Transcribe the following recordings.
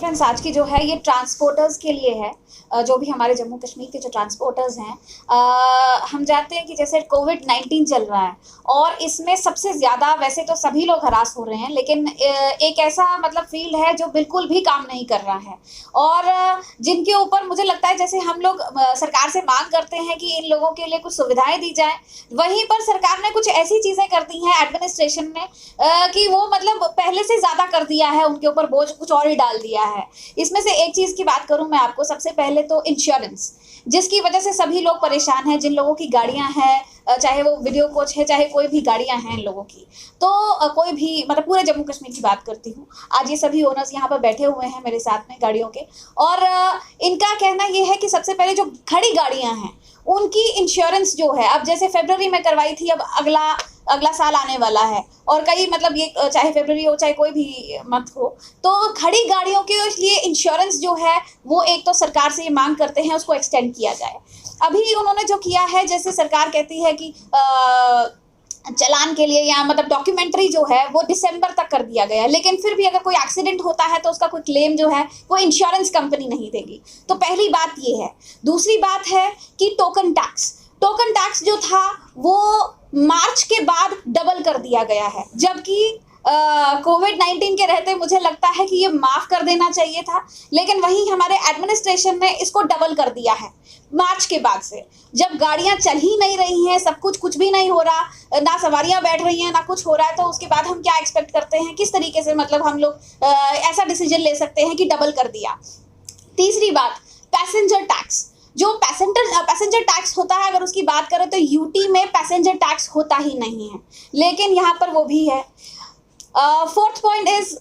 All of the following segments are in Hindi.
कॉन्फ्रेंस आज की जो है ये ट्रांसपोर्टर्स के लिए है, जो भी हमारे जम्मू कश्मीर के जो ट्रांसपोर्टर्स हैं। हम जानते हैं कि जैसे कोविड-19 चल रहा है और इसमें सबसे ज़्यादा वैसे तो सभी लोग हरास हो रहे हैं, लेकिन एक ऐसा मतलब फील्ड है जो बिल्कुल भी काम नहीं कर रहा है और जिनके ऊपर मुझे लगता है जैसे हम लोग सरकार से मांग करते हैं कि इन लोगों के लिए कुछ सुविधाएं दी जाएं, वहीं पर सरकार ने कुछ ऐसी चीज़ें कर दी हैं एडमिनिस्ट्रेशन ने कि वो मतलब पहले से ज़्यादा कर दिया है, उनके ऊपर बोझ कुछ और ही डाल दिया है। इसमें से एक चीज़ की बात करूं मैं आपको, सबसे पहले तो इंश्योरेंस, जिसकी वजह से सभी लोग परेशान हैं। जिन लोगों की गाड़ियां हैं, चाहे वो वीडियो कोच है, चाहे कोई भी गाड़ियां हैं इन लोगों की, तो कोई भी मतलब पूरे जम्मू कश्मीर की बात करती हूँ। आज ये सभी ओनर्स यहाँ पर बैठे हुए हैं मेरे साथ में गाड़ियों के, और इनका कहना ये है कि सबसे पहले जो खड़ी गाड़ियाँ हैं उनकी इंश्योरेंस जो है, अब जैसे फरवरी में करवाई थी, अब अगला साल आने वाला है और कई मतलब ये चाहे फरवरी हो चाहे कोई भी मंथ हो, तो खड़ी गाड़ियों के लिए इंश्योरेंस जो है वो एक तो सरकार से ये मांग करते हैं उसको एक्सटेंड किया जाए। अभी उन्होंने जो किया है, जैसे सरकार कहती है कि चलान के लिए या मतलब डॉक्यूमेंट्री जो है वो दिसंबर तक कर दिया गया है, लेकिन फिर भी अगर कोई एक्सीडेंट होता है तो उसका कोई क्लेम जो है वो इंश्योरेंस कंपनी नहीं देगी। तो पहली बात ये है। दूसरी बात है कि टोकन टैक्स जो था वो मार्च के बाद डबल कर दिया गया है, जबकि कोविड-19 के रहते मुझे लगता है कि ये माफ़ कर देना चाहिए था, लेकिन वहीं हमारे एडमिनिस्ट्रेशन ने इसको डबल कर दिया है मार्च के बाद से। जब गाड़ियां चल ही नहीं रही हैं, सब कुछ भी नहीं हो रहा, ना सवारियां बैठ रही हैं, ना कुछ हो रहा है, तो उसके बाद हम क्या एक्सपेक्ट करते हैं, किस तरीके से मतलब हम लोग ऐसा डिसीजन ले सकते हैं कि डबल कर दिया। तीसरी बात, पैसेंजर टैक्स। जो पैसेंजर टैक्स होता है, अगर उसकी बात करें तो यूटी में पैसेंजर टैक्स होता ही नहीं है, लेकिन यहाँ पर वो भी है। फोर्थ पॉइंट इज,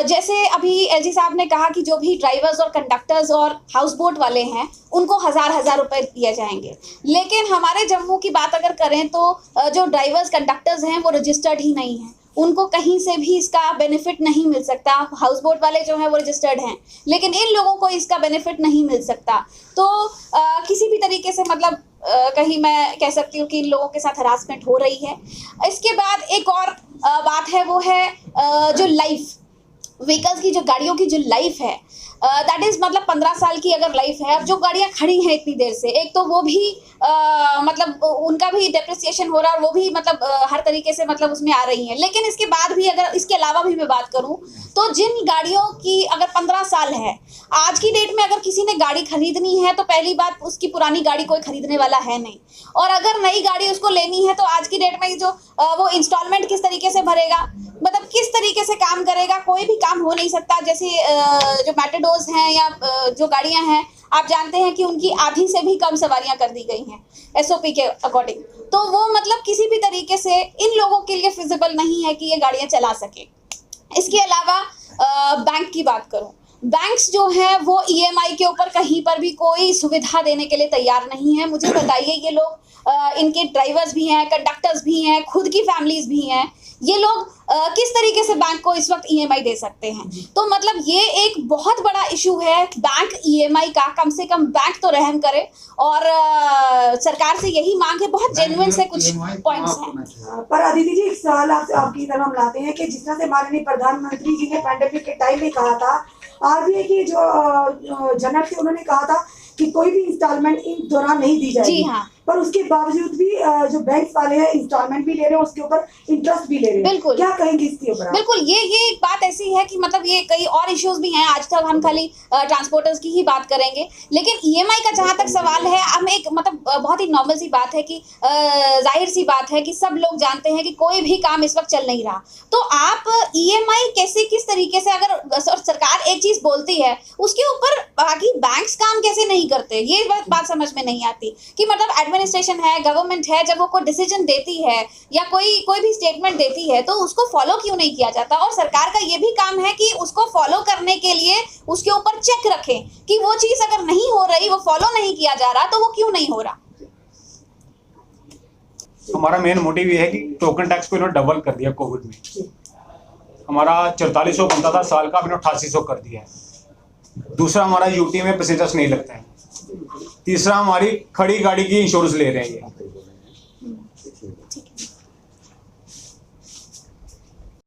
जैसे अभी एलजी साहब ने कहा कि जो भी ड्राइवर्स और कंडक्टर्स और हाउस बोट वाले हैं उनको हज़ार रुपए दिए जाएंगे, लेकिन हमारे जम्मू की बात अगर करें तो जो ड्राइवर्स कंडक्टर्स हैं वो रजिस्टर्ड ही नहीं हैं, उनको कहीं से भी इसका बेनिफिट नहीं मिल सकता। हाउस बोट वाले जो हैं वो रजिस्टर्ड हैं, लेकिन इन लोगों को इसका बेनिफिट नहीं मिल सकता। तो किसी भी तरीके से मतलब कहीं मैं कह सकती हूँ कि इन लोगों के साथ हरासमेंट हो रही है। इसके बाद एक और बात है, वो है जो लाइफ व्हीकल्स की, जो गाड़ियों की जो लाइफ है, दैट इज़ मतलब 15 साल की अगर लाइफ है। अब जो गाड़ियाँ खड़ी हैं इतनी देर से, एक तो वो भी मतलब उनका भी डेप्रिसिएशन हो रहा है और वो भी मतलब हर तरीके से मतलब उसमें आ रही हैं, लेकिन इसके बाद भी अगर इसके अलावा भी मैं बात करूं तो जिन गाड़ियों की अगर 15 साल है, आज की डेट में अगर किसी ने गाड़ी खरीदनी है तो पहली बात उसकी पुरानी गाड़ी कोई खरीदने वाला है नहीं, और अगर नई गाड़ी उसको लेनी है तो आज की डेट में जो वो इंस्टॉलमेंट किस तरीके से भरेगा, मतलब किस तरीके से काम करेगा, कोई भी काम हो नहीं सकता। जैसे जो मैटाडोर्स हैं या जो गाड़ियां हैं, आप जानते हैं कि उनकी आधी से भी कम सवारियां कर दी गई हैं एसओपी के अकॉर्डिंग, तो वो मतलब किसी भी तरीके से इन लोगों के लिए फिजिबल नहीं है कि ये गाड़ियां चला सके। इसके अलावा बैंक की बात करूं, बैंक्स जो हैं वो ईएमआई के ऊपर कहीं पर भी कोई सुविधा देने के लिए तैयार नहीं है। मुझे बताइए, ये लोग इनके ड्राइवर्स भी हैं, कंडक्टर्स भी हैं, खुद की फैमिलीज भी हैं, ये लोग किस तरीके से बैंक को इस वक्त ईएमआई दे सकते हैं? तो मतलब ये एक बहुत बड़ा इशू है बैंक ईएमआई का। कम से कम बैंक तो रहम करे, और सरकार से यही मांग है। बहुत जेन्युइन से कुछ पॉइंट्स हैं। पर अदिति जी, एक सवाल आपकी तरफ हम लाते हैं कि जिस तरह से माननीय प्रधानमंत्री जी ने पैंडेमिक के टाइम में कहा था, आरबीआई की जो जनरल थे उन्होंने कहा था कि कोई भी इंस्टॉलमेंट इन दौरान नहीं दी जाएगी। जी हाँ। पर उसके बावजूद भी जो बैंक वाले हैं इंस्टॉलमेंट भी ले रहे हैं, उसके ऊपर इंटरेस्ट भी ले रहे हैं। बिल्कुल, क्या कहेंगे इसके ऊपर? बिल्कुल, ये एक बात ऐसी है कि मतलब ये कई और इश्यूज भी हैं। आज तक हम खाली ट्रांसपोर्टर्स की ही बात करेंगे, लेकिन ईएमआई का जहाँ तक सवाल है, हम एक मतलब बहुत ही नॉर्मल सी बात है कि जाहिर सी बात है कि सब लोग जानते हैं कि कोई भी काम इस वक्त चल नहीं रहा, तो आप ईएमआई कैसे, किस तरीके से, अगर सरकार एक चीज बोलती है उसके ऊपर बाकी बैंक्स काम कैसे नहीं करते, ये बात समझ में नहीं आती कि मतलब एडमिनिस्ट्रेशन है, गवर्नमेंट है, जब वो कोई डिसीजन देती है या कोई भी स्टेटमेंट देती है तो उसको फॉलो क्यों नहीं किया जाता? और सरकार का ये भी काम है कि उसको फॉलो करने के लिए उसके ऊपर चेक रखें कि वो चीज अगर नहीं हो रही, वो फॉलो नहीं किया जा रहा, तो वो क्यों नहीं हो रहा। हमारा मेन मोटिव ये है कि टोकन टैक्स को इन्होंने डबल कर दिया कोविड में। हमारा 4400 बनता था साल का, इन्होंने 8800 कर दिया है। दूसरा, हमारा यूटी में पैसेंजर्स नहीं लगते हैं। तीसरा, हमारी खड़ी गाड़ी की इंश्योरेंस ले रहे हैं ये।